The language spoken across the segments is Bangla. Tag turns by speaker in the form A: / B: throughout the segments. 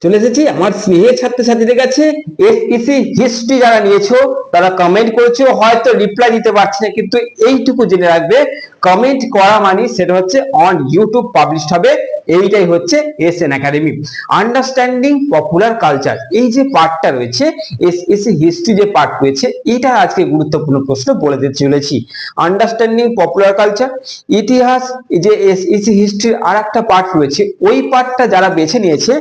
A: চলে এসেছি আমার স্নেহের ছাত্রছাত্রীদের কাছে। এসইসি হিস্ট্রি যারা নিয়েছো তারা কমেন্ট করেছো, হয়তো রিপ্লাই দিতে পারছি না, কিন্তু এইটুকু জেনে রাখবে কমেন্ট করা মানে সেটা হচ্ছে অন ইউটিউব পাবলিশ হবে। এইটাই হচ্ছে SN academy. Understanding popular culture, এই যে পার্টটা রয়েছে এসইসি হিস্ট্রি যে পার্ট রয়েছে, এটা আজকে গুরুত্বপূর্ণ প্রশ্ন বলে দিতে চলেছি। আন্ডারস্ট্যান্ডিং পপুলার কালচার ইতিহাস, যে এসইসি হিস্ট্রির আর একটা পার্ট রয়েছে, ওই পার্টটা যারা বেছে নিয়েছে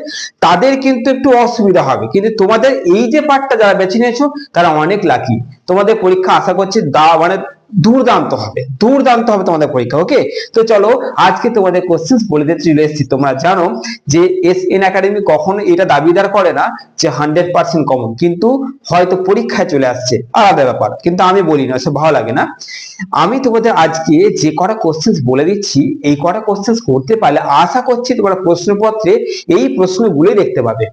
A: তাদের কিন্তু একটু অসুবিধা হবে, কিন্তু তোমাদের এই যে পার্টটা যারা বেছে নিয়েছো তারা অনেক লাকি। তোমাদের পরীক্ষা আশা করছি মানে দুর্দান্ত হবে, দুর্দান্ত হবে তোমাদের পরীক্ষা। ওকে, তো চলো আজকে তোমাদের কোশ্চেন্স বলে দিতে চলে এসেছি। তোমরা জানো যে এসএন একাডেমি কখনো এটা দাবিদার করে না যে 100% কমন, কিন্তু হয়তো পরীক্ষায় চলে আসছে আলাদা ব্যাপার, কিন্তু আমি বলি না, সে ভালো লাগে না। আমি তোমাদের আজকে যে কটা কোশ্চেন্স বলে দিচ্ছি, এই কটা কোশ্চেন্স করতে পারলে আশা করছি তোমরা প্রশ্নপত্রে এই প্রশ্নগুলোই দেখতে পাবে।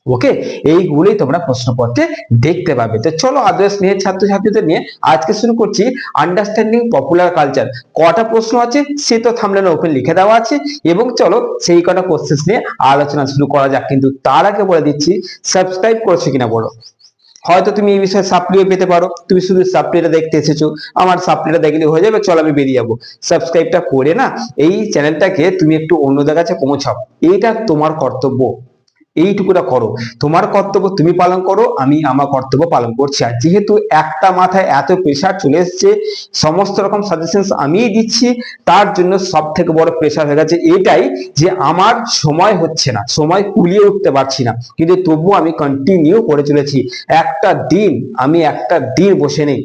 A: ওকে, এইগুলোই তোমরা প্রশ্নপত্রে দেখতে পাবে। তো চলো আদর্শ স্নেহের ছাত্রছাত্রীদের নিয়ে আজকে শুরু করছি আন্ডারস্ট্যান্ডিং পপুলার কালচার। কটা প্রশ্ন আছে সে তো থাম্বনেলে ওপেন লিখে দেওয়া আছে, এবং চলো সেই কটা কোশ্চেন নিয়ে আলোচনা শুরু করা যাক। কিন্তু তার আগে বলে দিচ্ছি সাবস্ক্রাইব করেছো কিনা বলো। হয়তো তুমি এই বিষয়ে সাপ্লিও পেতে পারো, তুমি শুধু সাপ্লিটা দেখতে এসেছো, আমার সাপ্লিটা দেখলে হয়ে যাবে, চল আমি বেরিয়ে যাবো। সাবস্ক্রাইবটা করে না এই চ্যানেলটাকে তুমি একটু অন্যদের কাছে পৌঁছাও, এইটা তোমার কর্তব্য। এইটুকুটা করো, তোমার কর্তব্য তুমি পালন করো, আমি আমার কর্তব্য পালন করছি। আর যেহেতু একটা মাথায় এত প্রেশার চলে এসছে, সমস্ত রকম সাজেশনস আমিই দিচ্ছি, তার জন্য সব থেকে বড় প্রেশার হয়ে গেছে এটাই যে আমার সময় হচ্ছে না, সময় কুলিয়ে উঠতে পারছি না, কিন্তু তবুও আমি কন্টিনিউ করে চলেছি। একটা দিন বসে নেই।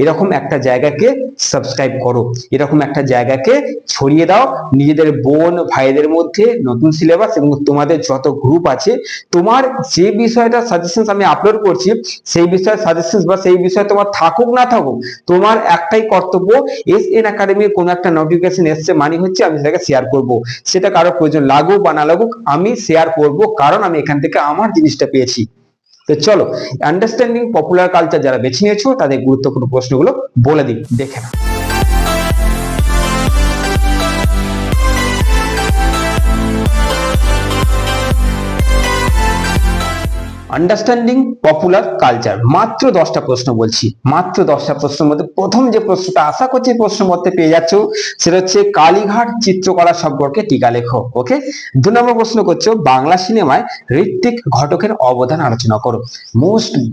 A: এরকম একটা জায়গাকে সাবস্ক্রাইব করো, এরকম একটা জায়গাকে ছড়িয়ে দাও নিজেদের বোন ভাইদের মধ্যে। নতুন সিলেবাস এবং তোমাদের যত গ্রুপ আছে, তোমার যে বিষয়টা সাজেশনস আমি আপলোড করছি, সেই বিষয়ে সাজেশনস বা সেই বিষয়ে তোমার থাকুক না থাকুক, তোমার একটাই কর্তব্য, এসএন একাডেমির কোনো একটা নোটিফিকেশন এসছে মানে হচ্ছে আমি সেটাকে শেয়ার করব। সেটা কারোর প্রয়োজন লাগুক বা না লাগুক, আমি শেয়ার করব, কারণ আমি এখান থেকে আমার জিনিসটা পেয়েছি। তো চলো আন্ডারস্ট্যান্ডিং পপুলার কালচার যারা বেছে নিয়েছো তাদের গুরুত্বপূর্ণ প্রশ্নগুলো বলে দিই, দেখে নাও। আন্ডারস্ট্যান্ডিং পপুলার কালচার, মাত্র 10টা প্রশ্ন বলছি, মাত্র 10টা প্রশ্নের মধ্যে প্রথম যে প্রশ্নটা আশা করছি প্রশ্ন মধ্যে পেয়ে যাচ্ছ, সেটা হচ্ছে কালীঘাট চিত্রকলা সম্পর্কে টিকা লেখো। ওকে, 2 নম্বর প্রশ্ন করছো বাংলা সিনেমায় ঋত্বিক ঘটকের অবদান আলোচনা করো।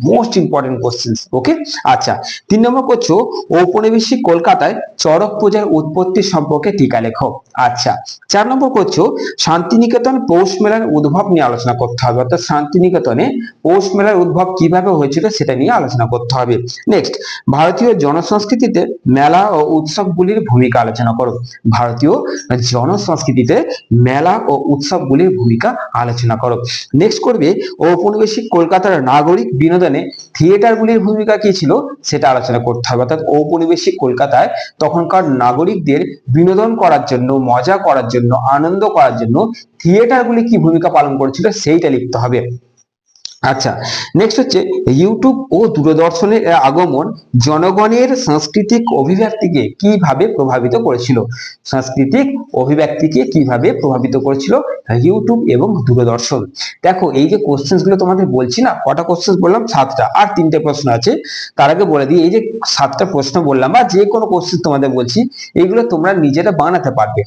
A: Most important question. ওকে, আচ্ছা 3 নম্বর করছো ঔপনিবেশিক কলকাতায় চড়ক পূজার উৎপত্তি সম্পর্কে টিকা লেখো। আচ্ছা 4 নম্বর করছো শান্তিনিকেতন পৌষ মেলার উদ্ভব নিয়ে আলোচনা করতে হবে, অর্থাৎ শান্তিনিকেতনে পৌষ মেলার উদ্ভব কিভাবে হয়েছিল সেটা নিয়ে আলোচনা করতে হবে। নেক্সট, ভারতীয় জনসংস্কৃতিতে মেলা ও উৎসবগুলির ভূমিকা আলোচনা করো। ভারতীয় জনসংস্কৃতিতে মেলা ও উৎসবগুলির ভূমিকা আলোচনা করো। নেক্সট করবে ঔপনিবেশিক কলকাতার নাগরিক বিনোদনে থিয়েটারগুলির ভূমিকা কি ছিল সেটা আলোচনা করতে হবে, অর্থাৎ ঔপনিবেশিক কলকাতায় তখনকার নাগরিকদের বিনোদন করার জন্য, মজা করার জন্য, আনন্দ করার জন্য থিয়েটারগুলি কি ভূমিকা পালন করেছিল সেইটা লিখতে হবে। আচ্ছা নেক্সট হচ্ছে ইউটিউব ও দূরদর্শনের আগমন জনগণের সাংস্কৃতিক অভিব্যক্তিকে কিভাবে প্রভাবিত করেছিল। সাংস্কৃতিক অভিব্যক্তিকে কিভাবে প্রভাবিত করেছিল ইউটিউব এবং দূরদর্শন। দেখো এই যে কোশ্চেন গুলো তোমাদের বলছি না, কটা কোশ্চেন বললাম 7টা, আর 3টে প্রশ্ন আছে। তার আগে বলে দিই, এই যে 7টা প্রশ্ন বললাম বা যে কোনো কোশ্চেন তোমাদের বলছি, এইগুলো তোমরা নিজেরা বানাতে পারবে,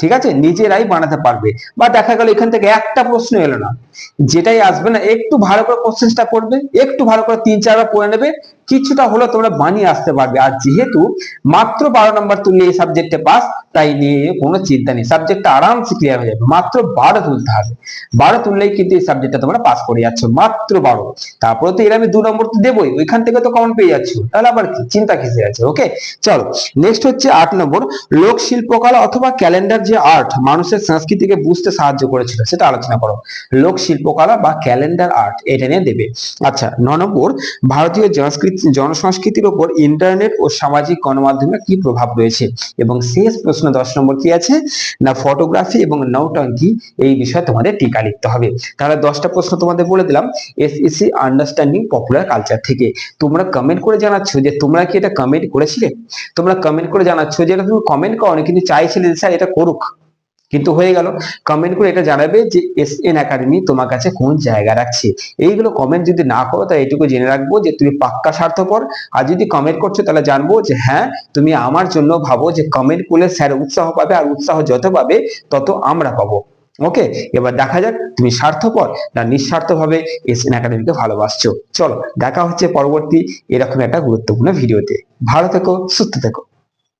A: ঠিক আছে, নিজেরাই বানাতে পারবে। বা দেখা গেল এখান থেকে একটা প্রশ্ন এলো না, যেটাই আসবে না একটু ভালো করে কোশ্চেনটা পড়বে, একটু ভালো করে 3-4 বার পড়ে নেবে, কিছুটা হলো তোমরা বানিয়ে আসতে পারবে। আর যেহেতু মাত্র 12 নম্বর তুললে এই সাবজেক্টে পাস, তাই নিয়ে কোনো চিন্তা নেই, সাবজেক্টটা আরামসে ক্লিয়ার হয়ে যাবে। মাত্র 12 তুলতে হবে, 12 তুললেই কিন্তু এই সাবজেক্টটা তোমরা পাস করে যাচ্ছ, মাত্র 12। তারপরে তো এর আমি 2 নম্বর তো দেবই, ওইখান থেকে তো কমন পেয়ে যাচ্ছ, তাহলে আবার কি চিন্তা কিসে আছে। ওকে চলো নেক্সট হচ্ছে 8 নম্বর, লোক শিল্পকলা অথবা ক্যালেন্ডার যে আর্ট মানুষের সংস্কৃতিকে বুঝতে সাহায্য করেছিল সেটা আলোচনা করো। লোক শিল্পকলা বা ক্যালেন্ডার আর্ট এটা নিয়ে দেবে। আচ্ছা 9 নম্বর, ভারতীয় জনসংস্কৃতির উপর ইন্টারনেট ও সামাজিক গণমাধ্যমের কি প্রভাব রয়েছে। এবং শেষ প্রশ্ন 10 নম্বর কি আছে না, ফটোগ্রাফি এবং নৌটঙ্কি এই বিষয়ে তোমাদের টিকা লিখতে হবে। তাহলে 10টা প্রশ্ন তোমাদের বলে দিলাম এসএসসি আন্ডারস্ট্যান্ডিং পপুলার কালচার থেকে। তোমরা কমেন্ট করে জানাচ্ছ যে তোমরা কি এটা কমেন্ট করেছিলে, তোমরা কমেন্ট করে জানাচ্ছ যে এটা তুমি কমেন্ট করো কিন্তু চাইছিলে যে স্যার এটা করুক, কিন্তু হয়ে গেল। কমেন্ট করে এটা জানাবে যে এসএন একাডেমি তোমার কাছে কোন জায়গা রাখছে। এইগুলো কমেন্ট যদি না করো তাহলে এইটুকু জেনে রাখবো যে তুমি পাক্কা স্বার্থপর। আর যদি কমেন্ট করছো তাহলে জানবো যে হ্যাঁ তুমি আমার জন্য ভাবো যে কমেন্ট করলে স্যার উৎসাহ পাবে, আর উৎসাহ যত পাবে তত আমরা পাবো। ওকে, এবার দেখা যাক তুমি স্বার্থপর না নিঃস্বার্থভাবে এসএন একাডেমিকে ভালোবাসছো। চলো দেখা হচ্ছে পরবর্তী এরকম একটা গুরুত্বপূর্ণ ভিডিওতে। ভালো থেকো, সুস্থ থেকো।